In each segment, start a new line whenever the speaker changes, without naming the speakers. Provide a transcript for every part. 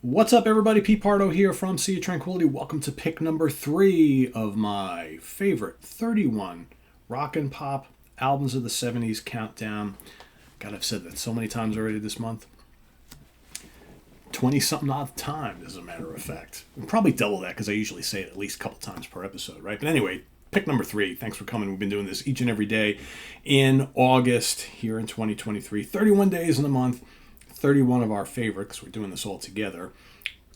What's up, everybody? Pete Pardo here from Sea of Tranquility. Welcome to pick number 3 of my favorite 31 rock and pop albums of the 70s countdown. God, I've said that so many times already this month. 20-something odd times, as a matter of fact. And probably double that because I usually say it at least a couple times per episode, right? But anyway, pick number 3. Thanks for coming. We've been doing this each and every day in August here in 2023. 31 days in the month. 31 of our favorites. We're doing this all together.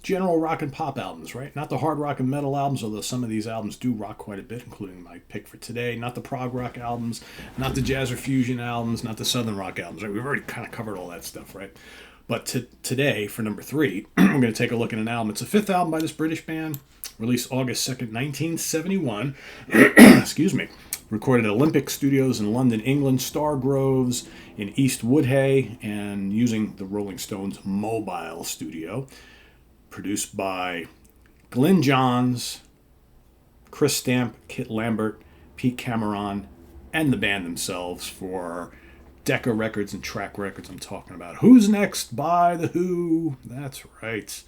General rock and pop albums, right? Not the hard rock and metal albums, although some of these albums do rock quite a bit, including my pick for today. Not the prog rock albums, not the jazz or fusion albums, not the southern rock albums, right? We've already kind of covered all that stuff, right? But today, for number 3, we're going to take a look at an album. It's the 5th album by this British band, released August 2nd, 1971. Excuse me. Recorded at Olympic Studios in London, England, Stargroves in East Woodhay, and using the Rolling Stones mobile studio. Produced by Glyn Johns, Chris Stamp, Kit Lambert, Pete Cameron, and the band themselves for Decca Records and Track Records. I'm talking about Who's Next by The Who. That's right.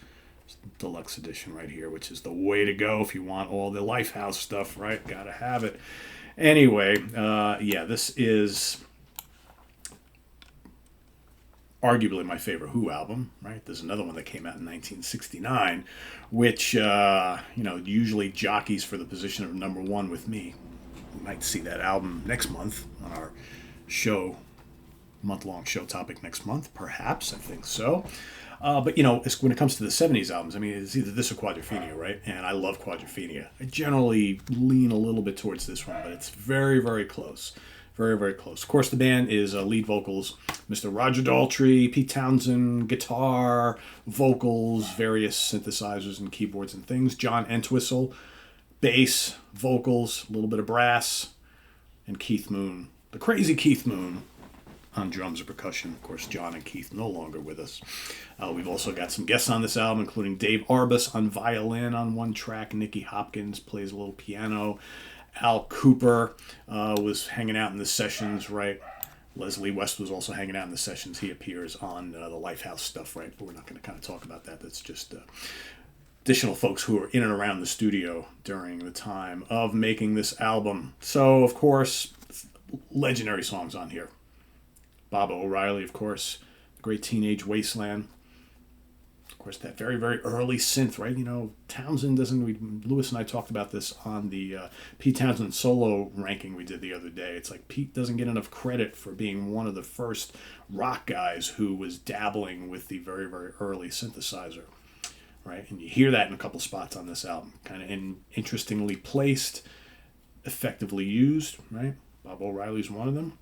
Deluxe edition right here, which is the way to go if you want all the Lifehouse stuff, right? Gotta have it. Anyway, this is arguably my favorite Who album, right? There's another one that came out in 1969, which, usually jockeys for the position of number 1 with me. We might see that album next month on our show, month-long show topic next month, perhaps. I think so. But when it comes to the 70s albums, I mean, it's either this or Quadrophenia, right? And I love Quadrophenia. I generally lean a little bit towards this one, but it's very, very close. Very, very close. Of course, the band is lead vocals, Mr. Roger Daltrey, Pete Townsend, guitar, vocals, various synthesizers and keyboards and things. John Entwistle, bass, vocals, a little bit of brass, and Keith Moon, the crazy Keith Moon, on drums and percussion. Of course, John and Keith no longer with us. We've also got some guests on this album, including Dave Arbus on violin on one track. Nicky Hopkins plays a little piano. Al Cooper was hanging out in the sessions, right? Leslie West was also hanging out in the sessions. He appears on the Lifehouse stuff, right? But we're not going to kind of talk about that. That's just additional folks who were in and around the studio during the time of making this album. So, of course, legendary songs on here. Bob O'Reilly, of course, Great Teenage Wasteland. Of course, that very, very early synth, right? Townsend doesn't... Lewis and I talked about this on the Pete Townsend solo ranking we did the other day. It's like Pete doesn't get enough credit for being one of the first rock guys who was dabbling with the very, very early synthesizer, right? And you hear that in a couple spots on this album. Kind of interestingly placed, effectively used, right? Bob O'Reilly's one of them.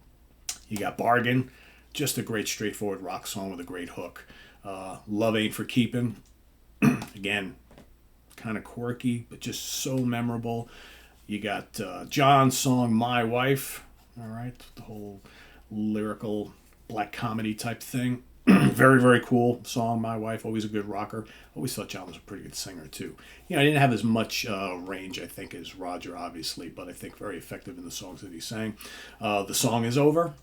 You got Bargain, just a great straightforward rock song with a great hook. Love Ain't for Keeping, again, kind of quirky, but just so memorable. You got John's song My Wife, all right, the whole lyrical black comedy type thing. Very, very cool song, My Wife, always a good rocker. Always thought John was a pretty good singer, too. I didn't have as much range, I think, as Roger, obviously, but I think very effective in the songs that he sang. The Song Is Over.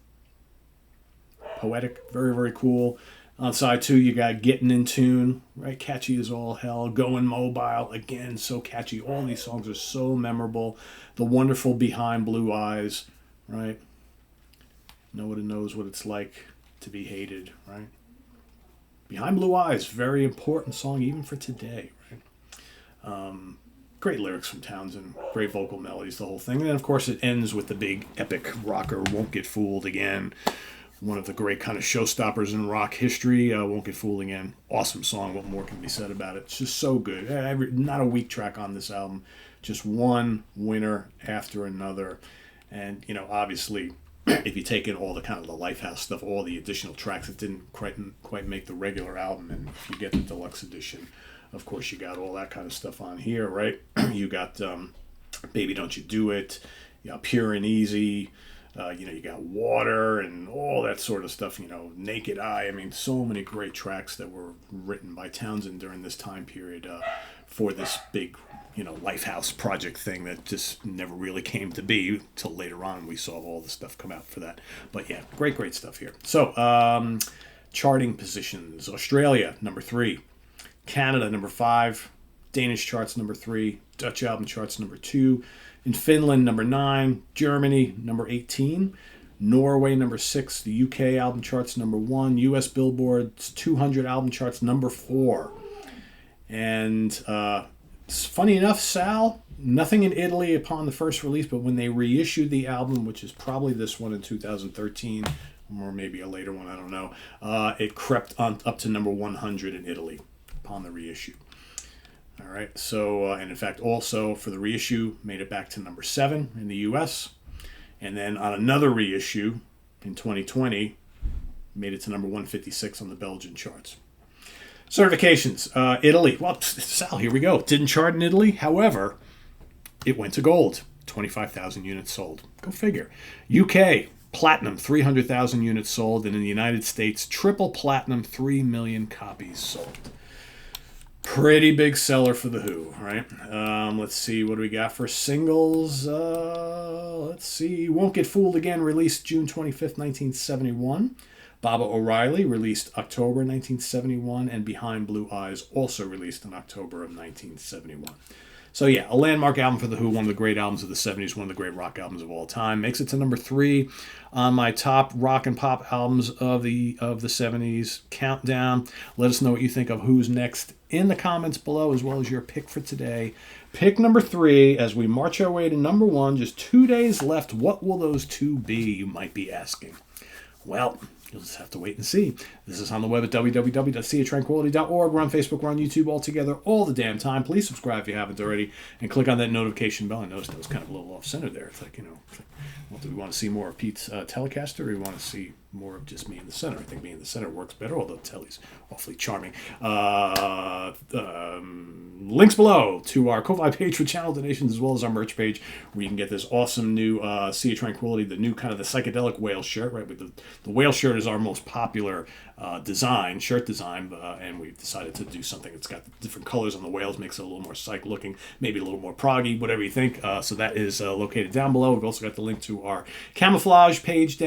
Poetic, very, very cool. On side 2, you got Getting in Tune, right? Catchy as all hell. Going Mobile, again, so catchy. All these songs are so memorable. The wonderful Behind Blue Eyes, right? Nobody knows what it's like to be hated, right? Behind Blue Eyes, very important song even for today, right? Great lyrics from Townsend, great vocal melodies, the whole thing. And then, of course, it ends with the big epic rocker, Won't Get Fooled Again. One of the great kind of showstoppers in rock history. Won't Get Fooled Again. Awesome song. What more can be said about it? It's just so good. Not a weak track on this album. Just one winner after another. And, obviously, if you take in all the kind of the Lifehouse stuff, all the additional tracks that didn't quite make the regular album, and if you get the deluxe edition, of course, you got all that kind of stuff on here, right? You got Baby Don't You Do It, you got Pure and Easy, you got Water and all that sort of stuff, Naked Eye. I mean, so many great tracks that were written by Townsend during this time period for this big, Lifehouse project thing that just never really came to be till later on. We saw all the stuff come out for that. But yeah, great stuff here. So, charting positions. Australia, number 3. Canada, number 5. Danish charts, number 3. Dutch album charts, number 2. In Finland, number 9. Germany, number 18. Norway, number 6. The UK album charts, number 1. US Billboard's 200 album charts, number 4. And funny enough, Sal, nothing in Italy upon the first release, but when they reissued the album, which is probably this one in 2013, or maybe a later one, I don't know, it crept on up to number 100 in Italy upon the reissue. All right, so, and in fact, also for the reissue, made it back to number 7 in the US. And then on another reissue in 2020, made it to number 156 on the Belgian charts. Certifications. Italy. Well, Sal, here we go. Didn't chart in Italy. However, it went to gold. 25,000 units sold. Go figure. UK, platinum, 300,000 units sold. And in the United States, triple platinum, 3 million copies sold. Pretty big seller for The Who, right? Let's see. What do we got for singles? Let's see. Won't Get Fooled Again, released June 25th, 1971. Baba O'Reilly, released October 1971, and Behind Blue Eyes, also released in October of 1971. So yeah, a landmark album for The Who, one of the great albums of the 70s, one of the great rock albums of all time. Makes it to number 3 on my top rock and pop albums of the 70s countdown. Let us know what you think of Who's Next in the comments below, as well as your pick for today. Pick number 3 as we march our way to number 1. Just 2 days left. What will those 2 be, you might be asking? Well, you'll just have to wait and see. This is on the web at www.seatranquility.org. We're on Facebook, we're on YouTube, all together, all the damn time. Please subscribe if you haven't already, and click on that notification bell. I noticed that was kind of a little off-center there. It's like, well, do we want to see more of Pete's Telecaster, or do we want to see more of just me in the center? I think me in the center works better, although Telly's awfully charming. Links below to our Ko-Fi page for channel donations, as well as our merch page, where you can get this awesome new Sea of Tranquility, the new kind of the psychedelic whale shirt, right? With the whale shirt is our most popular shirt design, and we've decided to do something that's got different colors on the whales, makes it a little more psych looking, maybe a little more proggy, whatever you think. So that is located down below. We've also got the link to our camouflage page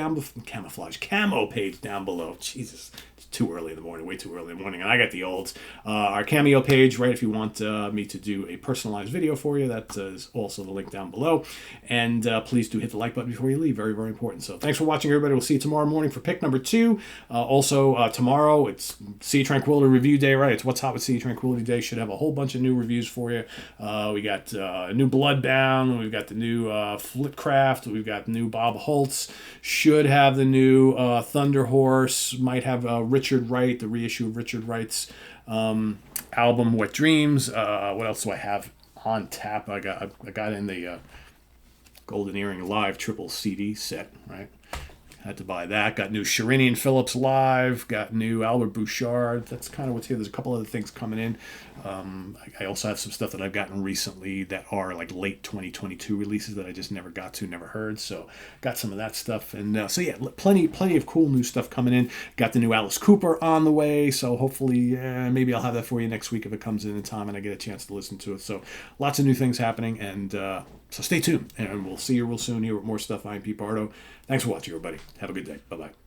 camo page down below. Jesus, it's too early in the morning, way too early in the morning, and I got the olds. Our Cameo page, right, if you want me to do a personalized video for you, that is also the link down below. And please do hit the like button before you leave, very, very important. So thanks for watching, everybody. We'll see you tomorrow morning for pick number 2. Also, tomorrow, it's Sea of Tranquility review day, right? It's What's Hot with Sea of Tranquility Day. Should have a whole bunch of new reviews for you. We got a new Bloodbound. We've got the new Flipcraft. We've got new Bob Holtz. Should have the new Thunder Horse. Might have Richard Wright, the reissue of Richard Wright's album, Wet Dreams. What else do I have on tap? I got in the Golden Earring Live triple CD set, right? Had to buy that. Got new Sherinian Phillips Live. Got new Albert Bouchard. That's kind of what's here. There's a couple other things coming in. I also have some stuff that I've gotten recently that are like late 2022 releases that I just never got to, never heard. So got some of that stuff. And so yeah, plenty of cool new stuff coming in. Got the new Alice Cooper on the way. So hopefully, maybe I'll have that for you next week if it comes in time and I get a chance to listen to it. So lots of new things happening. And so stay tuned. And we'll see you real soon here with more stuff. I'm Pete Pardo. Thanks for watching, everybody. Have a good day. Bye-bye.